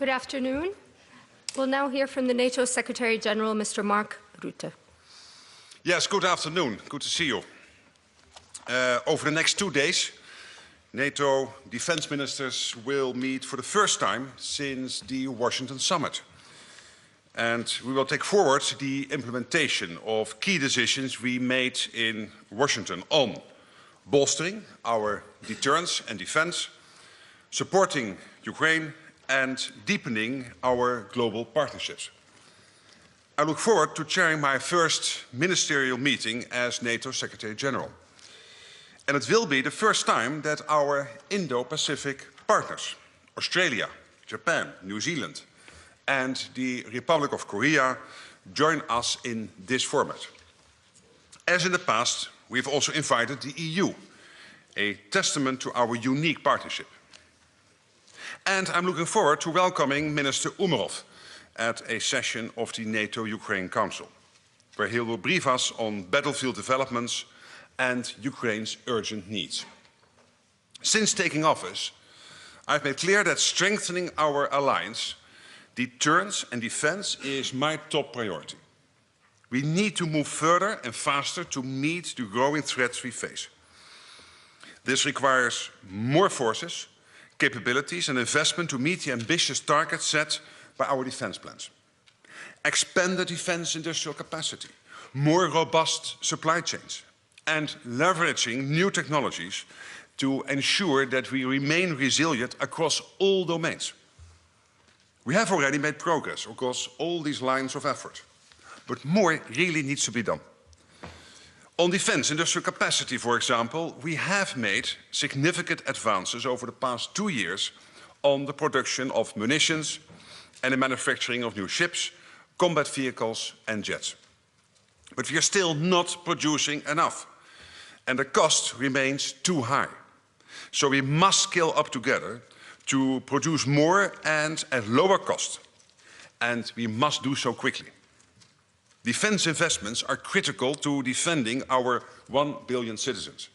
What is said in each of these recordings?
Good afternoon. We'll now hear from the NATO Secretary General, Mr. Mark Rutte. Yes, good afternoon. Good to see you. Over the next 2 days, NATO defense ministers will meet for the first time since the Washington summit. And we will take forward the implementation of key decisions we made in Washington on bolstering our deterrence and defense, supporting Ukraine, and deepening our global partnerships. I look forward to chairing my first ministerial meeting as NATO Secretary General. And it will be the first time that our Indo-Pacific partners, Australia, Japan, New Zealand, and the Republic of Korea, join us in this format. As in the past, we've also invited the EU, a testament to our unique partnership. And I'm looking forward to welcoming Minister Umerov at a session of the NATO-Ukraine Council, where he will brief us on battlefield developments and Ukraine's urgent needs. Since taking office, I've made clear that strengthening our alliance, deterrence and defense is my top priority. We need to move further and faster to meet the growing threats we face. This requires more forces, capabilities and investment to meet the ambitious targets set by our defense plans. Expanded defense industrial capacity, more robust supply chains, and leveraging new technologies to ensure that we remain resilient across all domains. We have already made progress across all these lines of effort, but more really needs to be done. On defense industrial capacity, for example, we have made significant advances over the past 2 years on the production of munitions and the manufacturing of new ships, combat vehicles and jets. But we are still not producing enough, and the cost remains too high. So we must scale up together to produce more and at lower cost, and we must do so quickly. Defense investments are critical to defending our 1 billion citizens.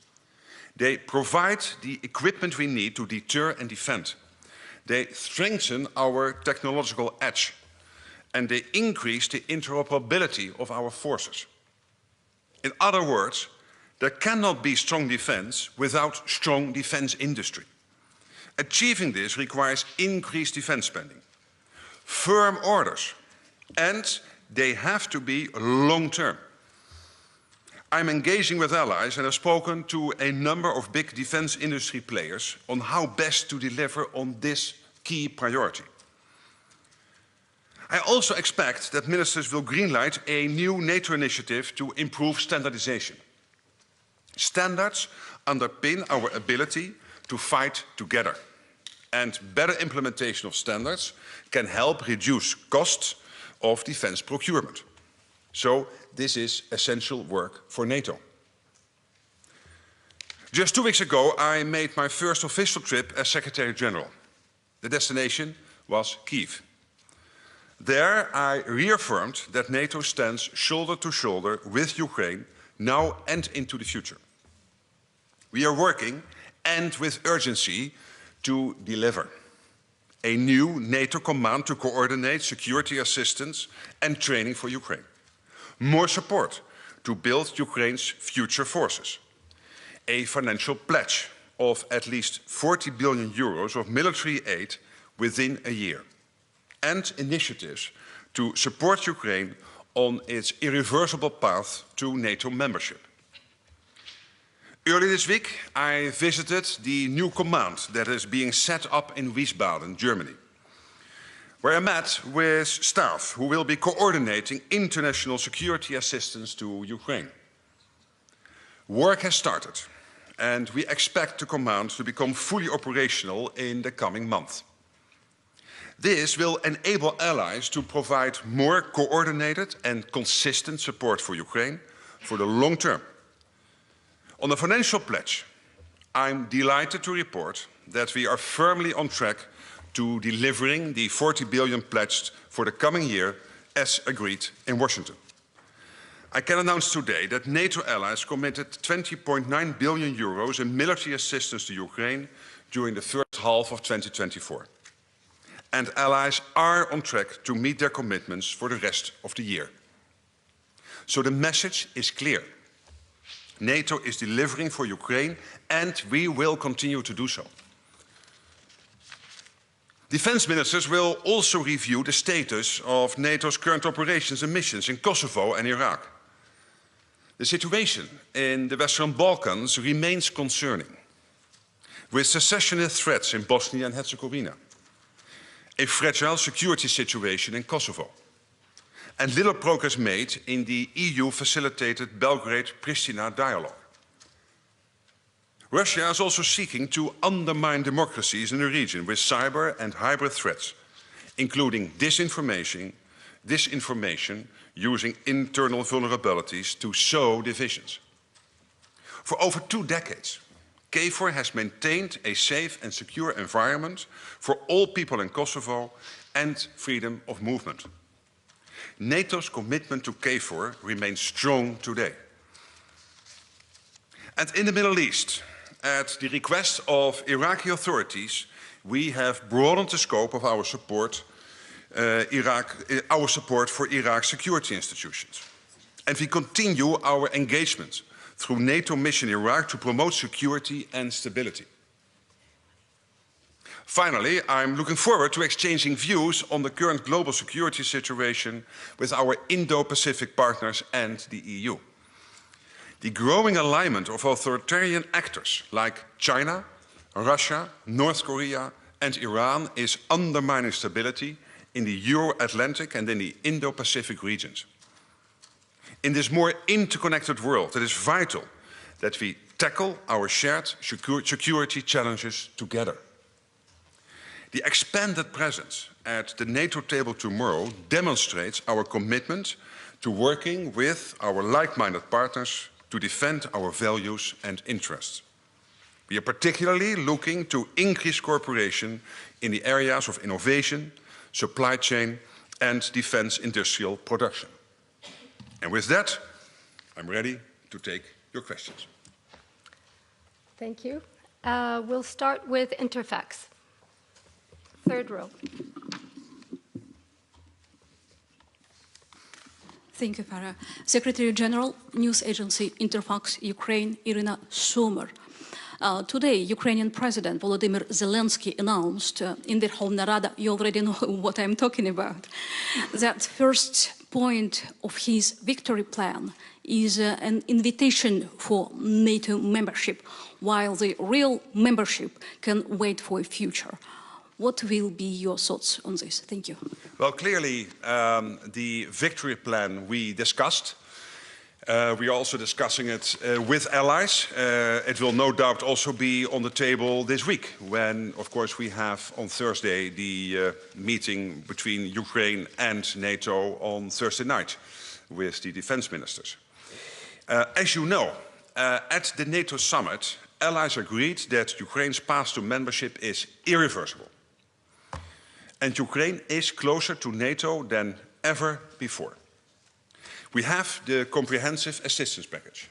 They provide the equipment we need to deter and defend. They strengthen our technological edge, and they increase the interoperability of our forces. In other words, there cannot be strong defense without strong defense industry. Achieving this requires increased defense spending, firm orders, and they have to be long-term. I'm engaging with allies and have spoken to a number of big defense industry players on how best to deliver on this key priority. I also expect that ministers will greenlight a new NATO initiative to improve standardization. Standards underpin our ability to fight together, and better implementation of standards can help reduce costs of defense procurement. So this is essential work for NATO. Just 2 weeks ago, I made my first official trip as Secretary General. The destination was Kyiv. There, I reaffirmed that NATO stands shoulder to shoulder with Ukraine now and into the future. We are working, and with urgency, to deliver a new NATO command to coordinate security assistance and training for Ukraine. More support to build Ukraine's future forces. A financial pledge of at least 40 billion euros of military aid within a year. And initiatives to support Ukraine on its irreversible path to NATO membership. Early this week, I visited the new command that is being set up in Wiesbaden, Germany, where I met with staff who will be coordinating international security assistance to Ukraine. Work has started, and we expect the command to become fully operational in the coming month. This will enable allies to provide more coordinated and consistent support for Ukraine for the long term. On the financial pledge, I'm delighted to report that we are firmly on track to delivering the 40 billion pledged for the coming year as agreed in Washington. I can announce today that NATO allies committed 20.9 billion euros in military assistance to Ukraine during the first half of 2024. and allies are on track to meet their commitments for the rest of the year. So the message is clear. NATO is delivering for Ukraine, and we will continue to do so. Defense ministers will also review the status of NATO's current operations and missions in Kosovo and Iraq. The situation in the Western Balkans remains concerning, with secessionist threats in Bosnia and Herzegovina, a fragile security situation in Kosovo, and little progress made in the EU-facilitated Belgrade-Pristina dialogue. Russia is also seeking to undermine democracies in the region with cyber and hybrid threats, including disinformation using internal vulnerabilities to sow divisions. For over 2 decades, KFOR has maintained a safe and secure environment for all people in Kosovo and freedom of movement. NATO's commitment to KFOR remains strong today. And in the Middle East, at the request of Iraqi authorities, we have broadened the scope of our support for Iraq's security institutions. And we continue our engagement through NATO mission Iraq to promote security and stability. Finally, I'm looking forward to exchanging views on the current global security situation with our Indo-Pacific partners and the EU. The growing alignment of authoritarian actors like China, Russia, North Korea and Iran is undermining stability in the Euro-Atlantic and in the Indo-Pacific regions. In this more interconnected world, it is vital that we tackle our shared security challenges together. The expanded presence at the NATO table tomorrow demonstrates our commitment to working with our like-minded partners to defend our values and interests. We are particularly looking to increase cooperation in the areas of innovation, supply chain and defense industrial production. And with that, I'm ready to take your questions. Thank you. We'll start with Interfax. Third row. Thank you, Farah. Secretary General, News Agency Interfax, Ukraine, Irina Sumer. Today, Ukrainian President Volodymyr Zelensky announced in the Verkhovna Rada, you already know what I'm talking about, that first point of his victory plan is an invitation for NATO membership, while the real membership can wait for a future. What will be your thoughts on this? Thank you. Well, clearly, the victory plan we discussed. We are also discussing it with allies. It will no doubt also be on the table this week, when, of course, we have on Thursday the meeting between Ukraine and NATO on Thursday night with the defense ministers. As you know, at the NATO summit, allies agreed that Ukraine's path to membership is irreversible. And Ukraine is closer to NATO than ever before. We have the comprehensive assistance package.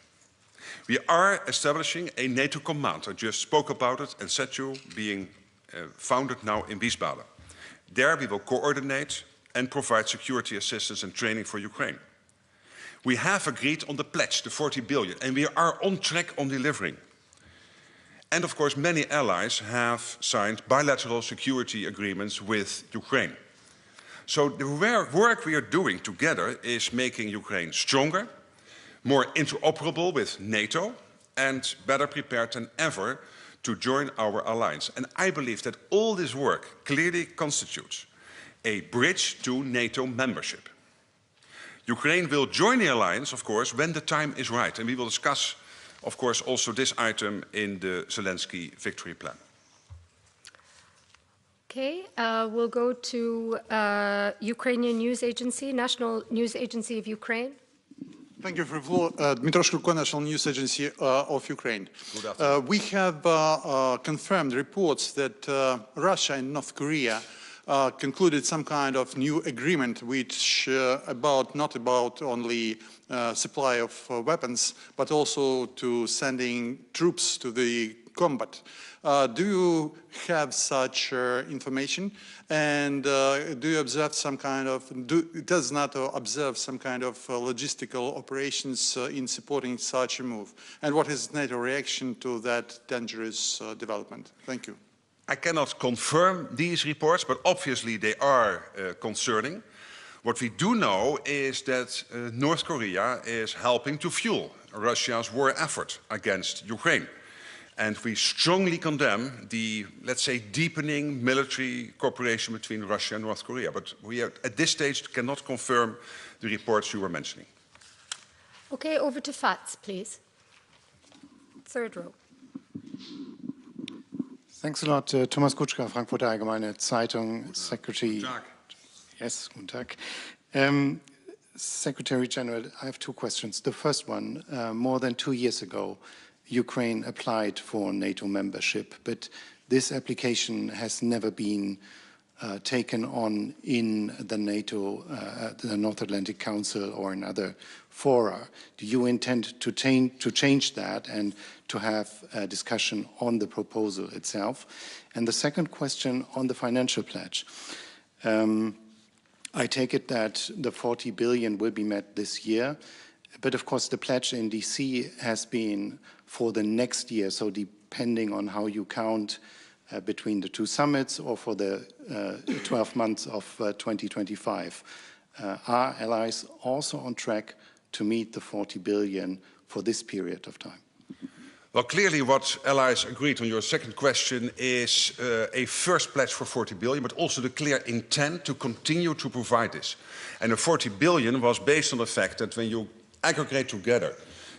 We are establishing a NATO command. I just spoke about it, and SETU being founded now in Wiesbaden. There we will coordinate and provide security assistance and training for Ukraine. We have agreed on the pledge, the 40 billion, and we are on track on delivering. And of course, many allies have signed bilateral security agreements with Ukraine. So the work we are doing together is making Ukraine stronger, more interoperable with NATO, and better prepared than ever to join our alliance. And I believe that all this work clearly constitutes a bridge to NATO membership. Ukraine will join the alliance, of course, when the time is right. And we will discuss, of course, also this item in the Zelensky victory plan. Okay, we'll go to Ukrainian News Agency, National News Agency of Ukraine. Thank you for the floor. Dmytro Shkurko, National News Agency of Ukraine. We have confirmed reports that Russia and North Korea concluded some kind of new agreement which not about only supply of weapons, but also to sending troops to the combat. Do you have such information? And do you observe some kind of, does NATO observe some kind of logistical operations in supporting such a move? And what is NATO reaction to that dangerous development? Thank you. I cannot confirm these reports, but obviously they are concerning. What we do know is that North Korea is helping to fuel Russia's war effort against Ukraine. And we strongly condemn the, let's say, deepening military cooperation between Russia and North Korea. But we at this stage cannot confirm the reports you were mentioning. Okay, over to Fats, please. Third row. Thanks a lot. Thomas Kutschka, Frankfurter Allgemeine Zeitung, Secretary. Guten Tag. Yes, guten Tag. Secretary General, I have two questions. The first one, more than 2 years ago, Ukraine applied for NATO membership, but this application has never been taken on in the NATO, the North Atlantic Council or in other fora. Do you intend to change that and to have a discussion on the proposal itself? And the second question on the financial pledge. I take it that the 40 billion will be met this year, but of course the pledge in DC has been for the next year, so depending on how you count between the two summits or for the 12 months of 2025. Are allies also on track to meet the 40 billion for this period of time? Well, clearly what allies agreed on your second question is a first pledge for 40 billion, but also the clear intent to continue to provide this. And the 40 billion was based on the fact that when you aggregate together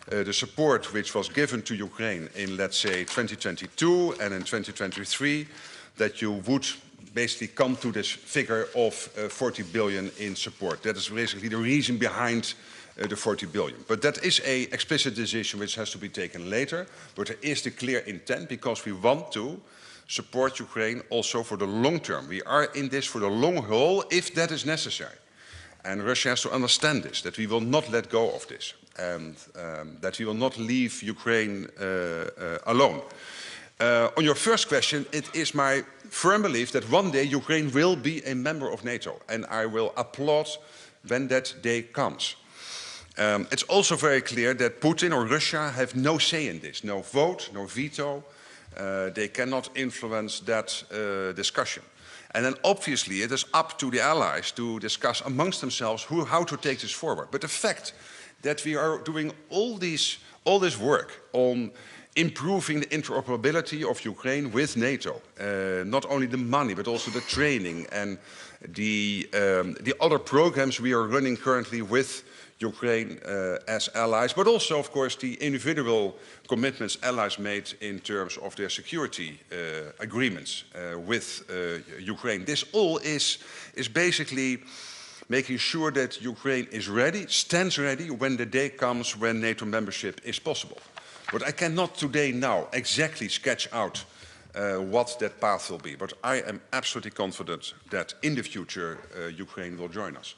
the support which was given to Ukraine in, let's say, 2022 and in 2023, that you would basically come to this figure of 40 billion in support. That is basically the reason behind the 40 billion. But that is an explicit decision which has to be taken later. But there is the clear intent because we want to support Ukraine also for the long term. We are in this for the long haul if that is necessary. And Russia has to understand this, that we will not let go of this and that we will not leave Ukraine alone. On your first question, it is my firm belief that one day Ukraine will be a member of NATO, and I will applaud when that day comes. It's also very clear that Putin or Russia have no say in this, no vote, no veto. They cannot influence that discussion. And then obviously it is up to the allies to discuss amongst themselves how to take this forward. But the fact that we are doing all this work on improving the interoperability of Ukraine with NATO, not only the money but also the training and the other programs we are running currently with Ukraine as allies, but also, of course, the individual commitments allies made in terms of their security agreements with Ukraine. This all is basically making sure that Ukraine is ready, stands ready when the day comes when NATO membership is possible. But I cannot today now exactly sketch out what that path will be. But I am absolutely confident that in the future Ukraine will join us.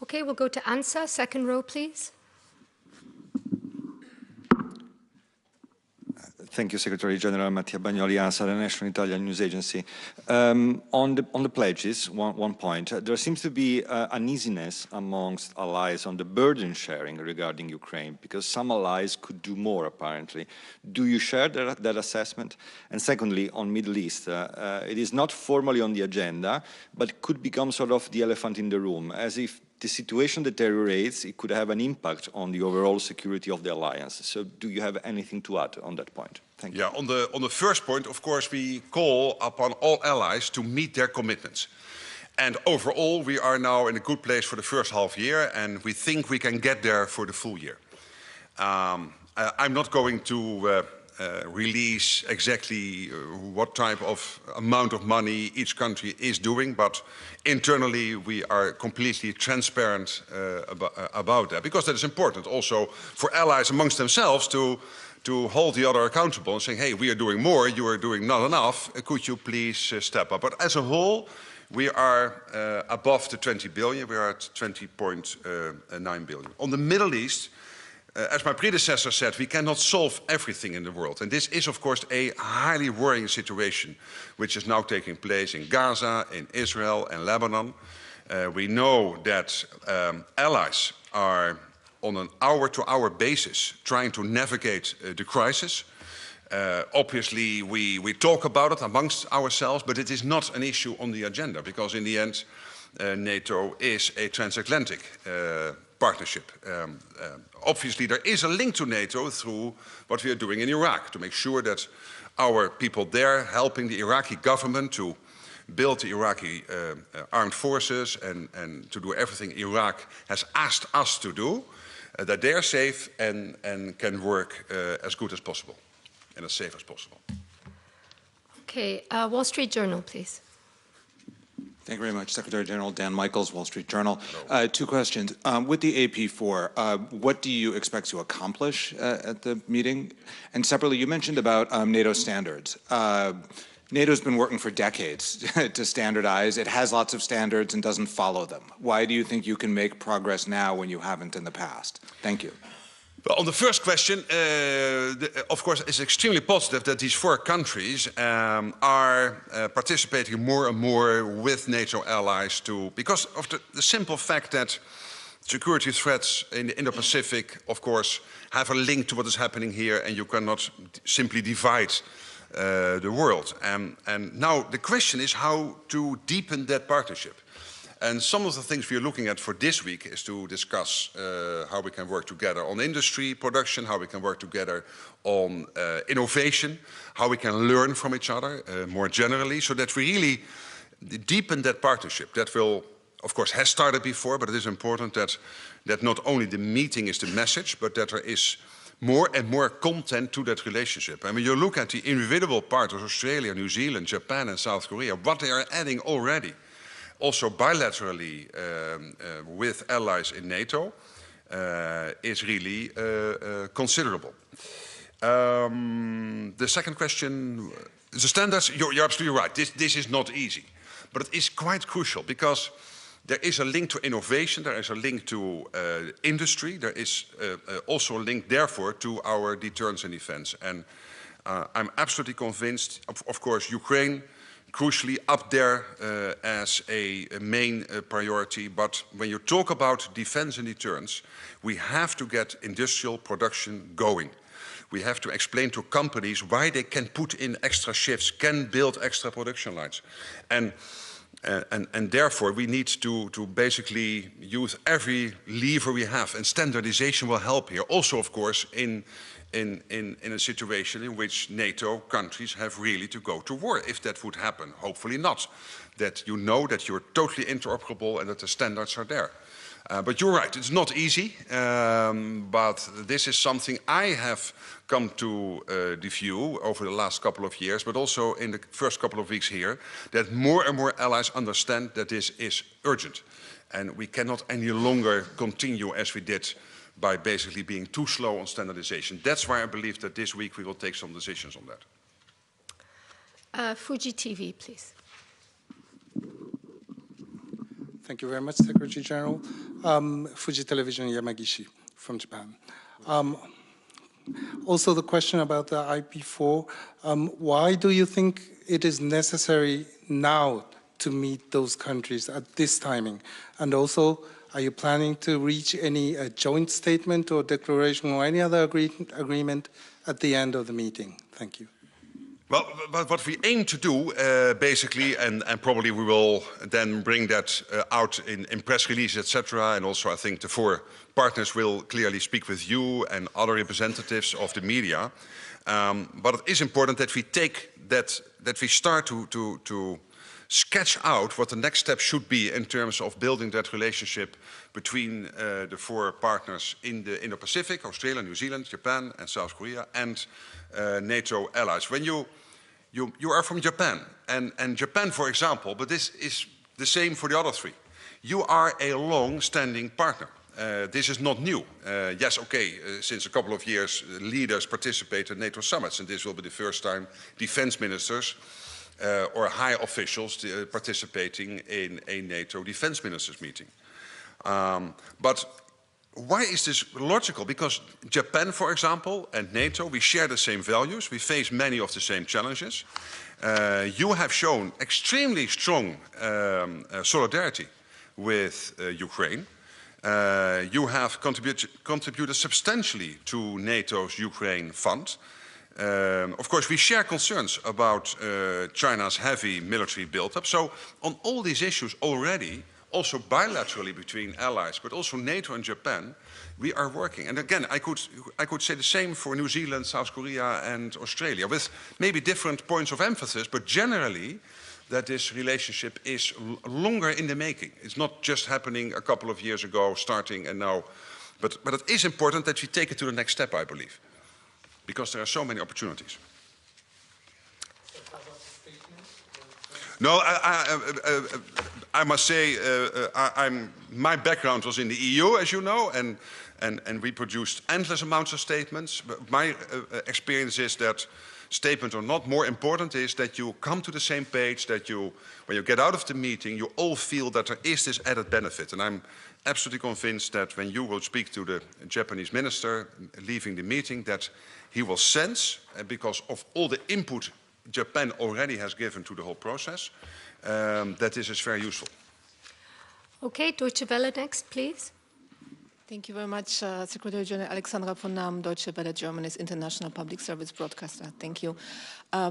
Okay, we'll go to Ansa, second row, please. Thank you, Secretary General Mattia Bagnoli, ANSA, the National Italian News Agency. On the pledges, one point, there seems to be uneasiness amongst allies on the burden sharing regarding Ukraine, because some allies could do more, apparently. Do you share that assessment? And secondly, on Middle East, it is not formally on the agenda, but could become sort of the elephant in the room, as if the situation deteriorates, it could have an impact on the overall security of the alliance. So do you have anything to add on that point? Thank you. Yeah, on the first point, of course, we call upon all allies to meet their commitments. And overall, we are now in a good place for the first half year, and we think we can get there for the full year. I'm not going to release exactly what type of amount of money each country is doing, but internally we are completely transparent about that, because that is important also for allies amongst themselves to hold the other accountable and saying, hey, we are doing more, you are doing not enough, could you please step up? But as a whole, we are above the 20 billion, we are at 20.9 billion. On the Middle East, As my predecessor said, we cannot solve everything in the world. And this is, of course, a highly worrying situation which is now taking place in Gaza, in Israel and Lebanon. We know that allies are on an hour-to-hour basis trying to navigate the crisis. Obviously, we talk about it amongst ourselves, but it is not an issue on the agenda because in the end, NATO is a transatlantic partnership. Obviously, there is a link to NATO through what we are doing in Iraq to make sure that our people there helping the Iraqi government to build the Iraqi armed forces and to do everything Iraq has asked us to do, that they are safe and can work as good as possible and as safe as possible. Okay, Wall Street Journal, please. Thank you very much. Secretary General Dan Michaels, Wall Street Journal. Two questions. With the AP4, what do you expect to accomplish at the meeting? And separately, you mentioned about NATO standards. NATO's been working for decades to standardize. It has lots of standards and doesn't follow them. Why do you think you can make progress now when you haven't in the past? Thank you. Well, on the first question, of course, it's extremely positive that these 4 countries are participating more and more with NATO allies because of the simple fact that security threats in the Indo-Pacific, of course, have a link to what is happening here, and you cannot simply divide the world. And now the question is how to deepen that partnership. And some of the things we are looking at for this week is to discuss how we can work together on industry production, how we can work together on innovation, how we can learn from each other more generally, so that we really deepen that partnership. That will, of course, has started before, but it is important that not only the meeting is the message, but that there is more and more content to that relationship. And when you look at the individual partners, Australia, New Zealand, Japan and South Korea, what they are adding already, also bilaterally with allies in NATO, is really considerable. The second question, the standards, you're absolutely right. This is not easy, but it is quite crucial because there is a link to innovation, there is a link to industry, there is also a link, therefore, to our deterrence and defense. And I'm absolutely convinced, of course, Ukraine, crucially up there as a main priority. But when you talk about defense and deterrence, we have to get industrial production going. We have to explain to companies why they can put in extra shifts, can build extra production lines. And therefore, we need to basically use every lever we have. And standardization will help here. Also, of course, in a situation in which NATO countries have really to go to war, if that would happen. Hopefully not. That you know that you're totally interoperable and that the standards are there. But you're right, it's not easy, but this is something I have come to the view over the last couple of years, but also in the first couple of weeks here, that more and more allies understand that this is urgent. And we cannot any longer continue as we did by basically being too slow on standardization. That's why I believe that this week we will take some decisions on that. Fuji TV, please. Thank you very much, Secretary General. Fuji Television, Yamagishi from Japan. Also the question about the IP4, why do you think it is necessary now to meet those countries at this timing? And also, are you planning to reach any joint statement or declaration or any other agreement at the end of the meeting? Thank you. Well, what we aim to do, basically, and probably we will then bring that out in press releases, etc. And also I think the 4 partners will clearly speak with you and other representatives of the media. But it is important that we take that we start to sketch out what the next step should be in terms of building that relationship between the 4 partners in the Indo-Pacific, Australia, New Zealand, Japan and South Korea, and NATO allies. When you are from Japan, and Japan, for example, but this is the same for the other 3. You are a long-standing partner. This is not new. Yes, okay, since a couple of years, leaders participate in NATO summits, and this will be the first time defense ministers or high officials participating in a NATO defense ministers meeting. But why is this logical? Because Japan, for example, and NATO, we share the same values. We face many of the same challenges. You have shown extremely strong solidarity with Ukraine. You have contributed substantially to NATO's Ukraine fund. Of course, we share concerns about China's heavy military buildup. So on all these issues already, also bilaterally between allies, but also NATO and Japan, we are working. And again, I could say the same for New Zealand, South Korea and Australia, with maybe different points of emphasis, but generally that this relationship is longer in the making. It's not just happening a couple of years ago, starting and now. But it is important that we take it to the next step, I believe, because there are so many opportunities. No, I must say, my background was in the EU, as you know, and we produced endless amounts of statements. But my experience is that statements are not more important, is that you come to the same page, that you, when you get out of the meeting, you all feel that there is this added benefit. And I'm absolutely convinced that when you will speak to the Japanese minister leaving the meeting, that he will sense, because of all the input Japan already has given to the whole process, that this is very useful. Okay, Deutsche Welle next, please. Thank you very much, Secretary General Alexandra von Nahm, Deutsche Welle, Germany's international public service broadcaster. Thank you.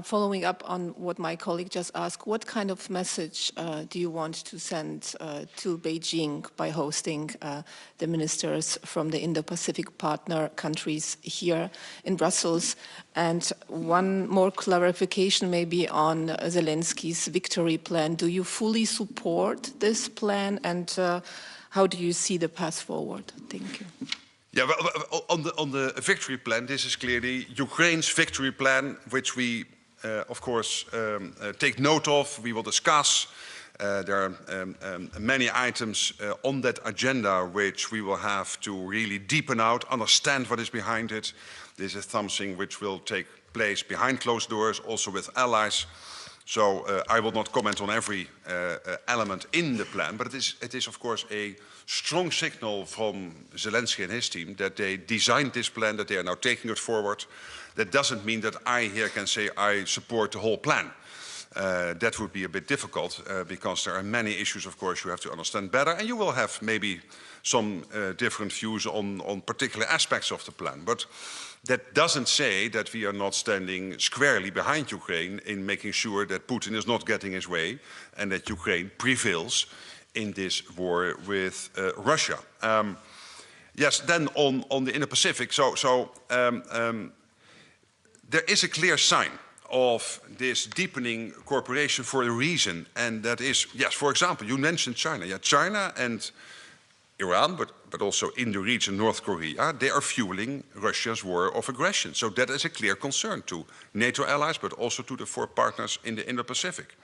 Following up on what my colleague just asked, what kind of message do you want to send to Beijing by hosting the ministers from the Indo-Pacific partner countries here in Brussels? And one more clarification maybe on Zelensky's victory plan. Do you fully support this plan, and how do you see the path forward? Thank you. Yeah, well, on the victory plan, this is clearly Ukraine's victory plan, which we, of course, take note of. We will discuss. There are many items on that agenda which we will have to really deepen out, understand what is behind it. This is something which will take place behind closed doors, also with allies. So I will not comment on every element in the plan, but it is of course a strong signal from Zelensky and his team that they designed this plan, that they are now taking it forward. That doesn't mean that I here can say I support the whole plan. That would be a bit difficult because there are many issues, of course, you have to understand better, and you will have maybe some different views on particular aspects of the plan. But that doesn't say that we are not standing squarely behind Ukraine in making sure that Putin is not getting his way and that Ukraine prevails in this war with Russia. Yes, then on the Indo-Pacific, there is a clear sign of this deepening cooperation for a reason, and that is, yes, for example, you mentioned China. Yeah, China and Iran, but also in the region North Korea, they are fueling Russia's war of aggression. So that is a clear concern to NATO allies, but also to the four partners in the Indo-Pacific.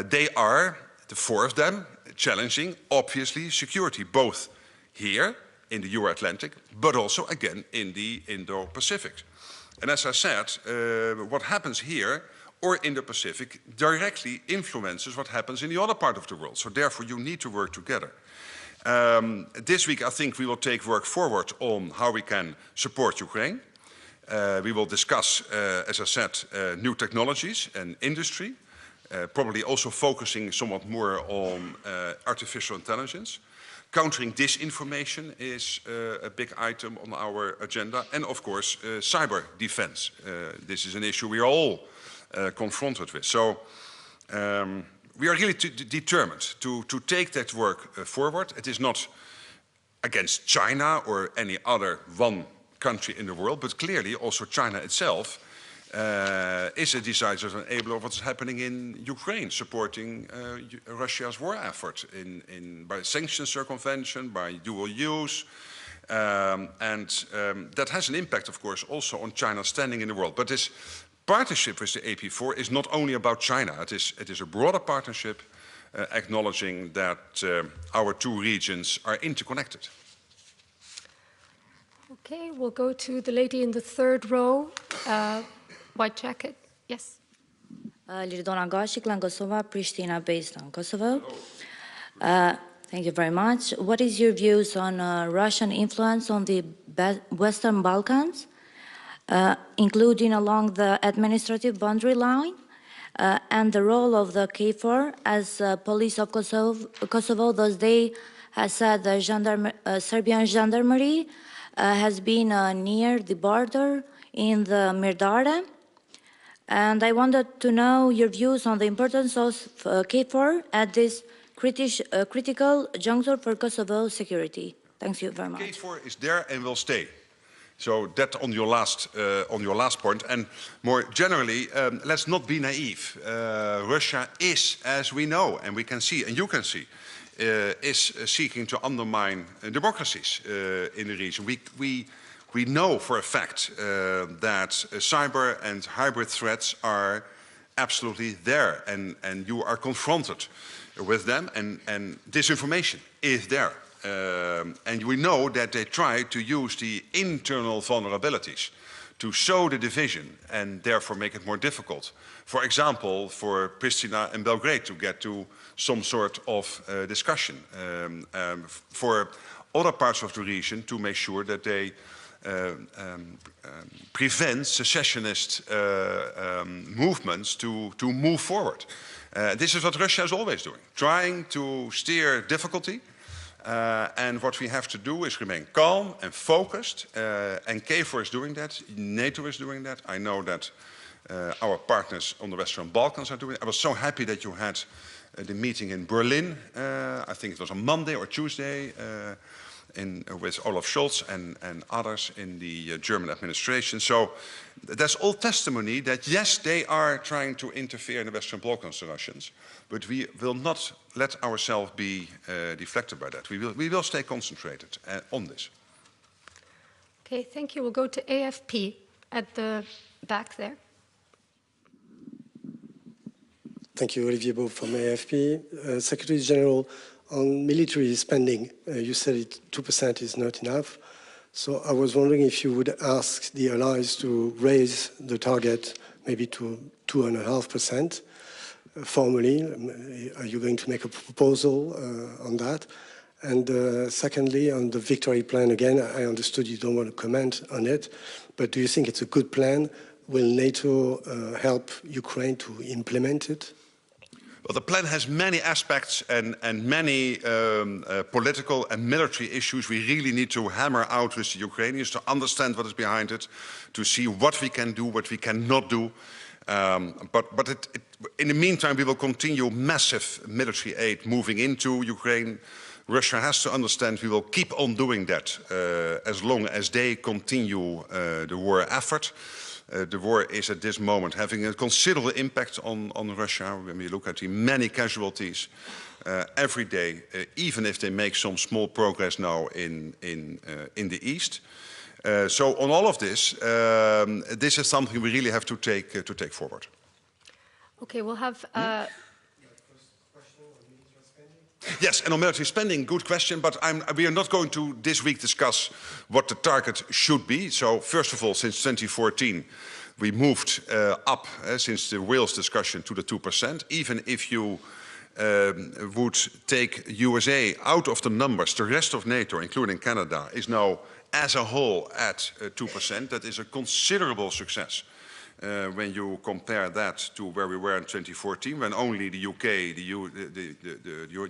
They are, the four of them, challenging, obviously, security, both here in the Euro-Atlantic, but also, again, in the Indo-Pacific. And as I said, what happens here or in the Pacific directly influences what happens in the other part of the world. So therefore, you need to work together. This week, I think we will take work forward on how we can support Ukraine. We will discuss, as I said, new technologies and industry, probably also focusing somewhat more on artificial intelligence. Countering disinformation is a big item on our agenda. And of course, cyber defense. This is an issue we are all confronted with. So we are really determined to take that work forward. It is not against China or any other one country in the world, but clearly also China itself is a decisive enabler of what's happening in Ukraine, supporting Russia's war effort by sanctions circumvention, by dual use. That has an impact, of course, also on China's standing in the world. But this partnership with the AP4 is not only about China. It is a broader partnership acknowledging that our two regions are interconnected. Okay, we'll go to the lady in the third row, white jacket. Yes. Liridona Gashik, Langosova, Pristina, based on Kosovo. Thank you very much. What is your views on Russian influence on the Western Balkans, including along the administrative boundary line, and the role of the KFOR as police of Kosovo? Those days has said the Serbian gendarmerie has been near the border in the Mirdare. And I wanted to know your views on the importance of KFOR at this critical juncture for Kosovo security. Thank you very much. KFOR is there and will stay. So that on your last point. And more generally, let's not be naive. Russia is, as we know, and we can see, and you can see, is seeking to undermine democracies in the region. We know for a fact that cyber and hybrid threats are absolutely there, and you are confronted with them, and disinformation is there. And we know that they try to use the internal vulnerabilities to sow the division and therefore make it more difficult. For example, for Pristina and Belgrade to get to some sort of discussion. For other parts of the region to make sure that they prevent secessionist movements to move forward. This is what Russia is always doing, trying to steer difficulty. And what we have to do is remain calm and focused. And KFOR is doing that. NATO is doing that. I know that our partners on the Western Balkans are doing it. I was so happy that you had the meeting in Berlin. I think it was on Monday or Tuesday with Olaf Scholz and others in the German administration. So that's all testimony that, yes, they are trying to interfere in the Western Balkans, the Russians, but we will not let ourselves be deflected by that. We will stay concentrated on this. Okay, thank you. We'll go to AFP at the back there. Thank you, Olivier Beau from AFP. Secretary General, on military spending, you said 2% is not enough. So I was wondering if you would ask the allies to raise the target maybe to 2.5% formally. Are you going to make a proposal on that? And secondly, on the victory plan, again, I understood you don't want to comment on it, but do you think it's a good plan? Will NATO help Ukraine to implement it? Well, the plan has many aspects and many political and military issues we really need to hammer out with the Ukrainians to understand what is behind it, to see what we can do, what we cannot do. But in the meantime, we will continue massive military aid moving into Ukraine. Russia has to understand we will keep on doing that as long as they continue the war effort. The war is at this moment having a considerable impact on Russia. When we look at the many casualties every day, even if they make some small progress now in the east. So on all of this, this is something we really have to take forward. Okay, we'll have. Yes, and on military spending, good question, but we are not going to this week discuss what the target should be. So first of all, since 2014, we moved up, since the Wales discussion, to the 2%. Even if you would take USA out of the numbers, the rest of NATO, including Canada, is now as a whole at 2%. That is a considerable success. When you compare that to where we were in 2014, when only the UK, the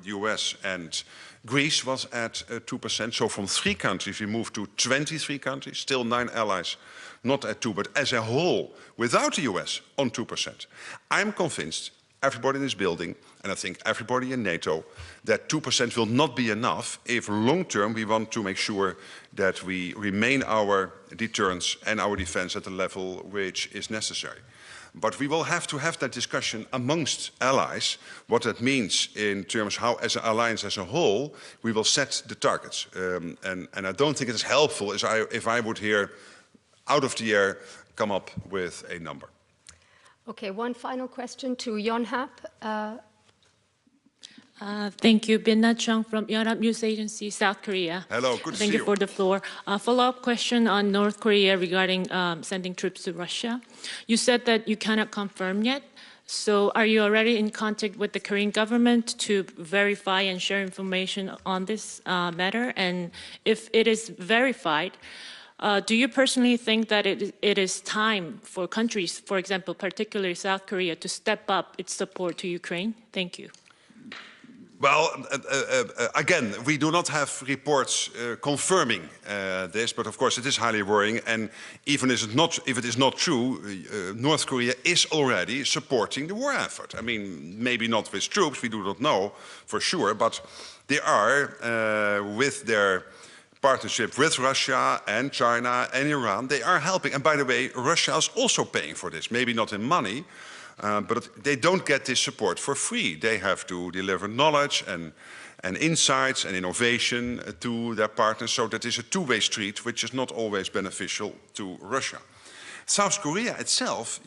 US and Greece was at 2%. So from 3 countries we moved to 23 countries, still 9 allies, not at 2, but as a whole, without the US, on 2%. I'm convinced, everybody in this building, and I think everybody in NATO, that 2% will not be enough if long-term we want to make sure that we remain our deterrence and our defense at the level which is necessary. But we will have to have that discussion amongst allies, what that means in terms how, as an alliance as a whole, we will set the targets. And I don't think it is helpful if I would here, out of the air, come up with a number. Okay, one final question to Yonhap. Thank you. Binna Chung from Yonhap News Agency, South Korea. Hello, good to see you. Thank you for the floor. Follow-up question on North Korea regarding sending troops to Russia. You said that you cannot confirm yet. So are you already in contact with the Korean government to verify and share information on this matter? And if it is verified, do you personally think that it is time for countries, for example, particularly South Korea, to step up its support to Ukraine? Thank you. Well, again, we do not have reports confirming this, but of course it is highly worrying. And even if it is not true, North Korea is already supporting the war effort. I mean, maybe not with troops, we do not know for sure, but they are, with their partnership with Russia and China and Iran, they are helping. And by the way, Russia is also paying for this, maybe not in money, but they don't get this support for free. They have to deliver knowledge and insights and innovation to their partners. So that is a two-way street, which is not always beneficial to Russia. South Korea itself,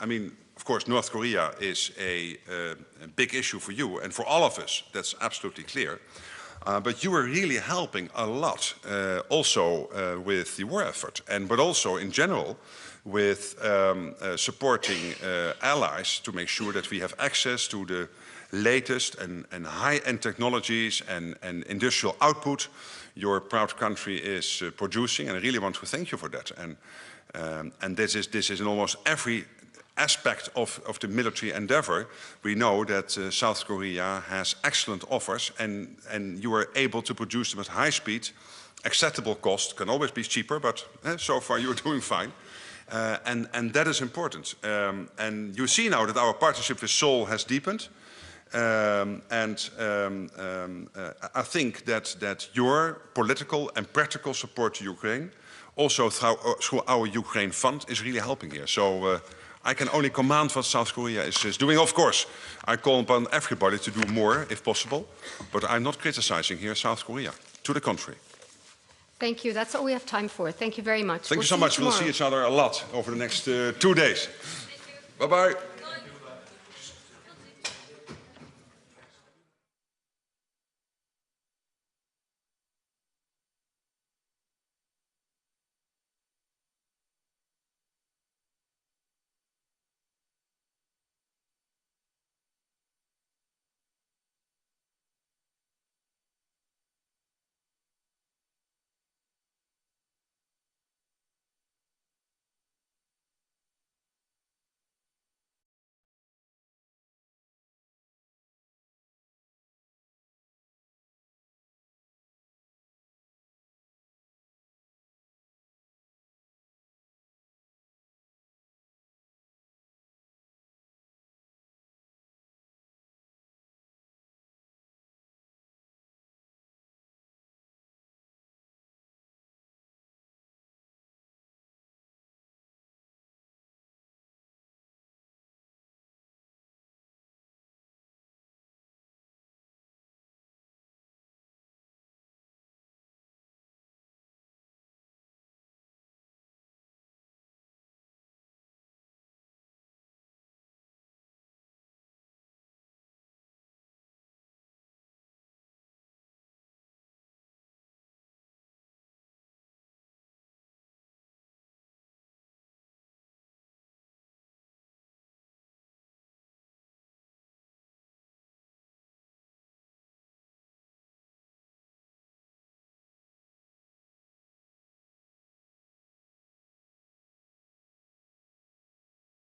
I mean, of course, North Korea is a big issue for you and for all of us. That's absolutely clear. But you are really helping a lot, also with the war effort, but also in general with supporting allies to make sure that we have access to the latest and high-end technologies and industrial output your proud country is producing. And I really want to thank you for that. And this is in almost every aspect of the military endeavor. We know that South Korea has excellent offers and you are able to produce them at high speed, acceptable cost, can always be cheaper, but so far you're doing fine. And that is important. And you see now that our partnership with Seoul has deepened. I think that your political and practical support to Ukraine, also through our Ukraine fund, is really helping here. So I can only command what South Korea is doing. Of course, I call upon everybody to do more if possible, but I'm not criticizing here South Korea. To the contrary. Thank you. That's all we have time for. Thank you very much. Thank you so much. We'll see each other a lot over the next 2 days. Bye-bye.